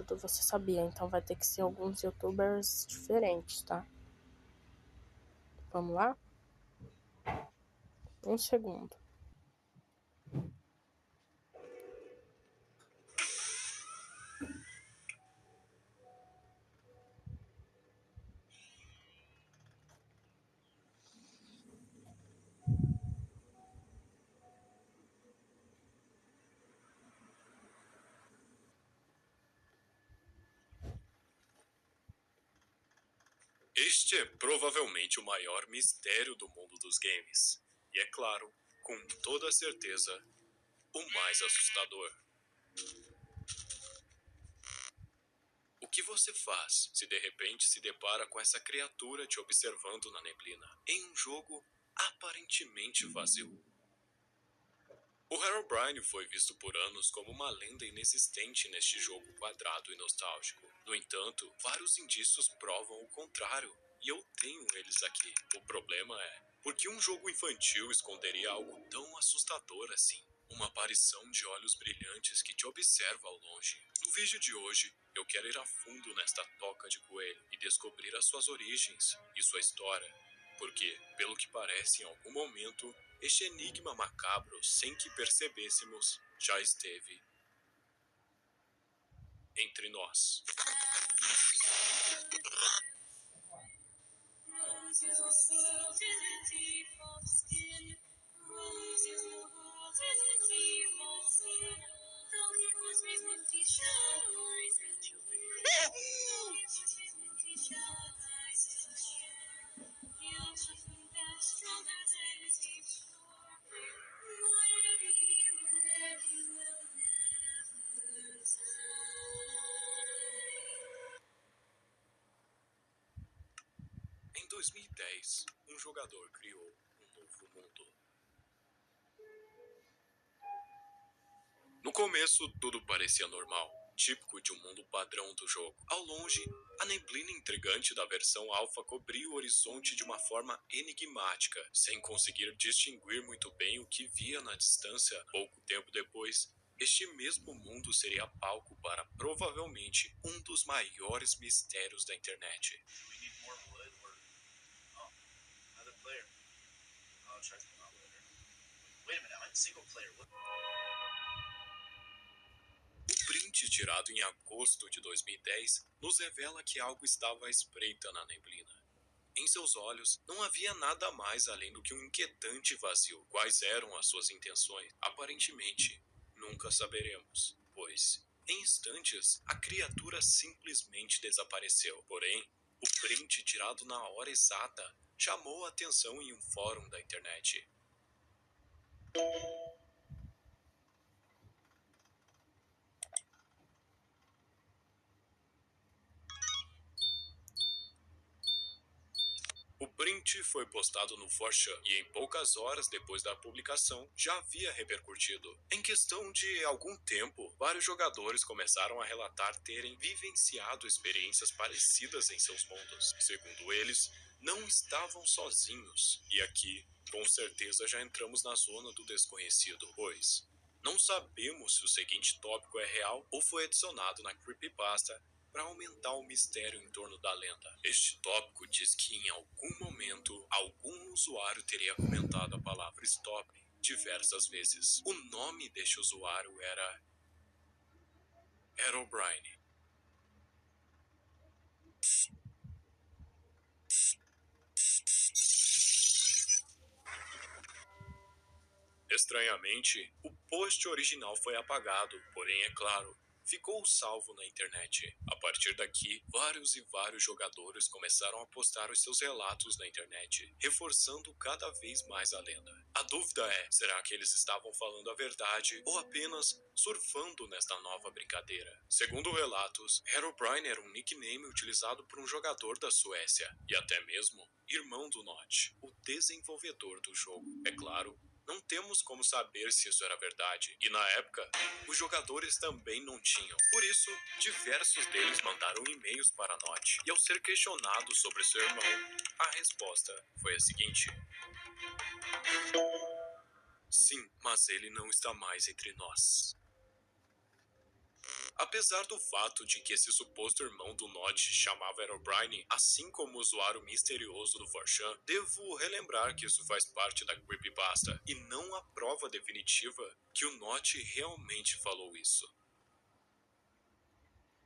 tudo você sabia, então vai ter que ser alguns youtubers diferentes, tá? Vamos lá? Um segundo. Este é provavelmente o maior mistério do mundo dos games. E é claro, com toda certeza, o mais assustador. O que você faz se de repente se depara com essa criatura te observando na neblina, em um jogo aparentemente vazio? O Herobrine foi visto por anos como uma lenda inexistente neste jogo quadrado e nostálgico. No entanto, vários indícios provam o contrário, e eu tenho eles aqui. O problema é, por que um jogo infantil esconderia algo tão assustador assim? Uma aparição de olhos brilhantes que te observa ao longe. No vídeo de hoje, eu quero ir a fundo nesta toca de coelho e descobrir as suas origens e sua história. Porque, pelo que parece, em algum momento, este enigma macabro, sem que percebêssemos, já esteve entre nós. Em 2010, um jogador criou um novo mundo. No começo, tudo parecia normal, típico de um mundo padrão do jogo. Ao longe, a neblina intrigante da versão alfa cobria o horizonte de uma forma enigmática, sem conseguir distinguir muito bem o que via na distância. Pouco tempo depois, este mesmo mundo seria palco para, provavelmente, um dos maiores mistérios da internet. O print tirado em agosto de 2010 nos revela que algo estava à espreita na neblina. Em seus olhos, não havia nada mais além do que um inquietante vazio. Quais eram as suas intenções? Aparentemente, nunca saberemos, pois, em instantes, a criatura simplesmente desapareceu. Porém, o print tirado na hora exata chamou a atenção em um fórum da internet. O print foi postado no 4chan e em poucas horas depois da publicação já havia repercutido. Em questão de algum tempo, vários jogadores começaram a relatar terem vivenciado experiências parecidas em seus mundos. Segundo eles, não estavam sozinhos. E aqui, com certeza já entramos na zona do desconhecido, pois não sabemos se o seguinte tópico é real ou foi adicionado na creepypasta para aumentar o mistério em torno da lenda. Este tópico diz que em algum momento, algum usuário teria comentado a palavra stop diversas vezes. O nome deste usuário era Herobrine. Estranhamente, o post original foi apagado, porém, é claro, ficou salvo na internet. A partir daqui, vários e vários jogadores começaram a postar os seus relatos na internet, reforçando cada vez mais a lenda. A dúvida é, será que eles estavam falando a verdade ou apenas surfando nesta nova brincadeira? Segundo relatos, Herobrine era um nickname utilizado por um jogador da Suécia, e até mesmo irmão do Notch, o desenvolvedor do jogo. É claro, não temos como saber se isso era verdade, e na época, os jogadores também não tinham. Por isso, diversos deles mandaram e-mails para Notch, e ao ser questionado sobre seu irmão, a resposta foi a seguinte: sim, mas ele não está mais entre nós. Apesar do fato de que esse suposto irmão do Notch chamava Herobrine, assim como o usuário misterioso do 4chan, devo relembrar que isso faz parte da creepypasta e não a prova definitiva que o Notch realmente falou isso.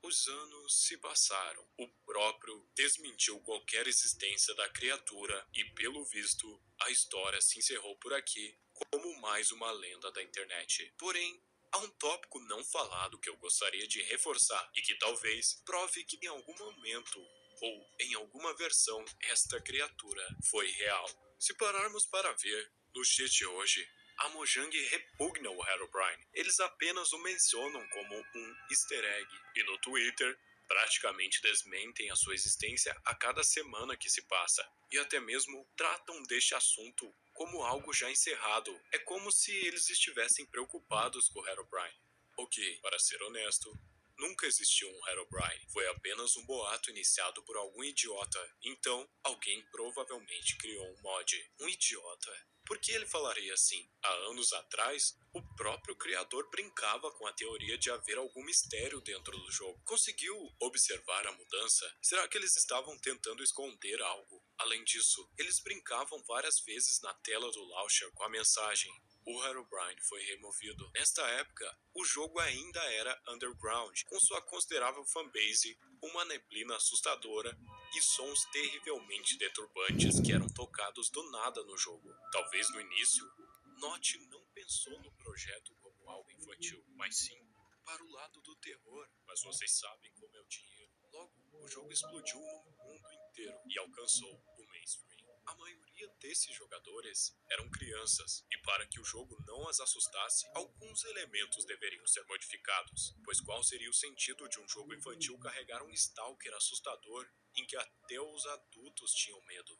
Os anos se passaram. O próprio desmentiu qualquer existência da criatura e, pelo visto, a história se encerrou por aqui como mais uma lenda da internet. Porém, há um tópico não falado que eu gostaria de reforçar e que talvez prove que em algum momento ou em alguma versão esta criatura foi real. Se pararmos para ver, nos dias de hoje, a Mojang repugna o Herobrine. Eles apenas o mencionam como um easter egg. E no Twitter, praticamente desmentem a sua existência a cada semana que se passa. E até mesmo tratam deste assunto como algo já encerrado. É como se eles estivessem preocupados com o Herobrine. O que, para ser honesto, nunca existiu um Herobrine. Foi apenas um boato iniciado por algum idiota. Então, alguém provavelmente criou um mod. Um idiota. Por que ele falaria assim? Há anos atrás, o próprio criador brincava com a teoria de haver algum mistério dentro do jogo. Conseguiu observar a mudança? Será que eles estavam tentando esconder algo? Além disso, eles brincavam várias vezes na tela do launcher com a mensagem: o Herobrine foi removido. Nesta época, o jogo ainda era underground, com sua considerável fanbase, uma neblina assustadora e sons terrivelmente deturbantes que eram tocados do nada no jogo. Talvez no início, Notch não pensou no projeto como algo infantil, mas sim para o lado do terror. Mas vocês sabem como é o dinheiro. Logo, o jogo explodiu no mundo inteiro e alcançou o mainstream. A maioria desses jogadores eram crianças, e para que o jogo não as assustasse, alguns elementos deveriam ser modificados, pois qual seria o sentido de um jogo infantil carregar um stalker assustador em que até os adultos tinham medo?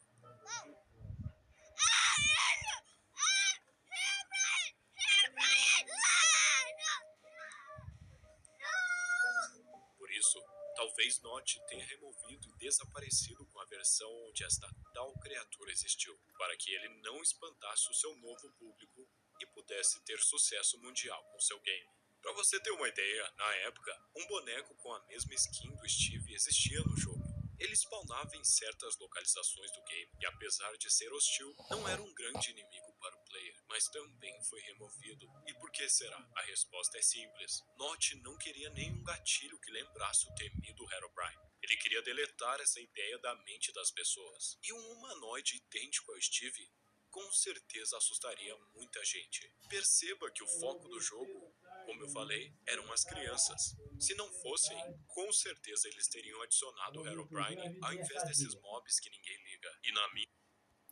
Por isso, talvez Notch tenha removido e desaparecido com a versão onde esta tal criatura existiu, para que ele não espantasse o seu novo público e pudesse ter sucesso mundial com seu game. Para você ter uma ideia, na época, um boneco com a mesma skin do Steve existia no jogo. Ele spawnava em certas localizações do game e, apesar de ser hostil, não era um grande inimigo para o player, mas também foi removido. E por que será? A resposta é simples. Notch não queria nenhum gatilho que lembrasse o temido Herobrine. Ele queria deletar essa ideia da mente das pessoas. E um humanoide idêntico ao Steve com certeza assustaria muita gente. Perceba que o foco do jogo, como eu falei, eram as crianças. Se não fossem, com certeza eles teriam adicionado o Herobrine ao invés desses mobs que ninguém liga. E na minha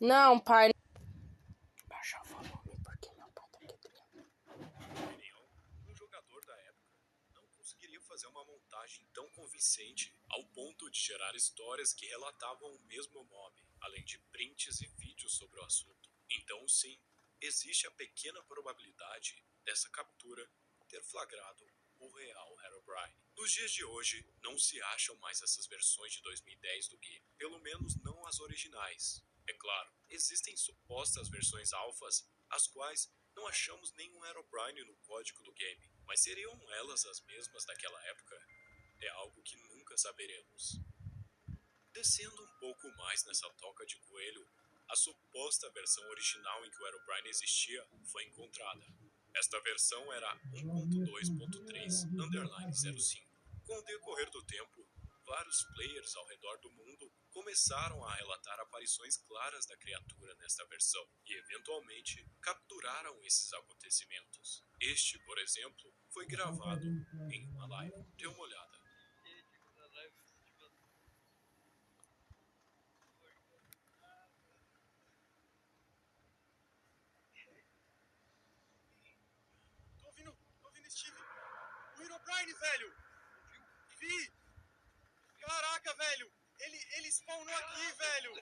Não, pai. Baixa o volume, porque meu pai tá aqui. opinião, um jogador da época não conseguiria fazer uma montagem tão convincente ao ponto de gerar histórias que relatavam o mesmo mob, além de prints e vídeos sobre o assunto. Então, sim, existe a pequena probabilidade dessa captura ter flagrado o real Herobrine. Nos dias de hoje, não se acham mais essas versões de 2010 do game, pelo menos não as originais. É claro, existem supostas versões alfas, as quais não achamos nenhum Herobrine no código do game, mas seriam elas as mesmas daquela época? É algo que nunca saberemos. Descendo um pouco mais nessa toca de coelho, a suposta versão original em que o Herobrine existia foi encontrada. Esta versão era 1.2.3/05. Com o decorrer do tempo, vários players ao redor do mundo começaram a relatar aparições claras da criatura nesta versão e, eventualmente, capturaram esses acontecimentos. Este, por exemplo, foi gravado em uma live. Dê uma olhada. Tô ouvindo Steve. O Herobrine, velho! Vi! Caraca, velho! Ele spawnou aqui, velho!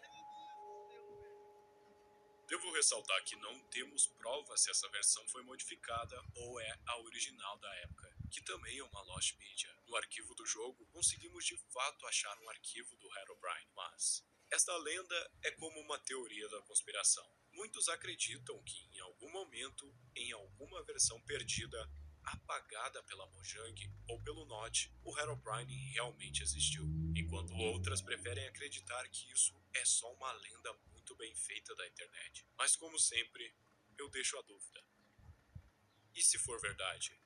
Devo ressaltar que não temos provas se essa versão foi modificada ou é a original da época, que também é uma Lost Media. No arquivo do jogo, conseguimos de fato achar um arquivo do Herobrine, mas esta lenda é como uma teoria da conspiração. Muitos acreditam que em algum momento, em alguma versão perdida, apagada pela Mojang ou pelo Notch, o Herobrine realmente existiu, enquanto outras preferem acreditar que isso é só uma lenda muito bem feita da internet. Mas como sempre, eu deixo a dúvida. E se for verdade?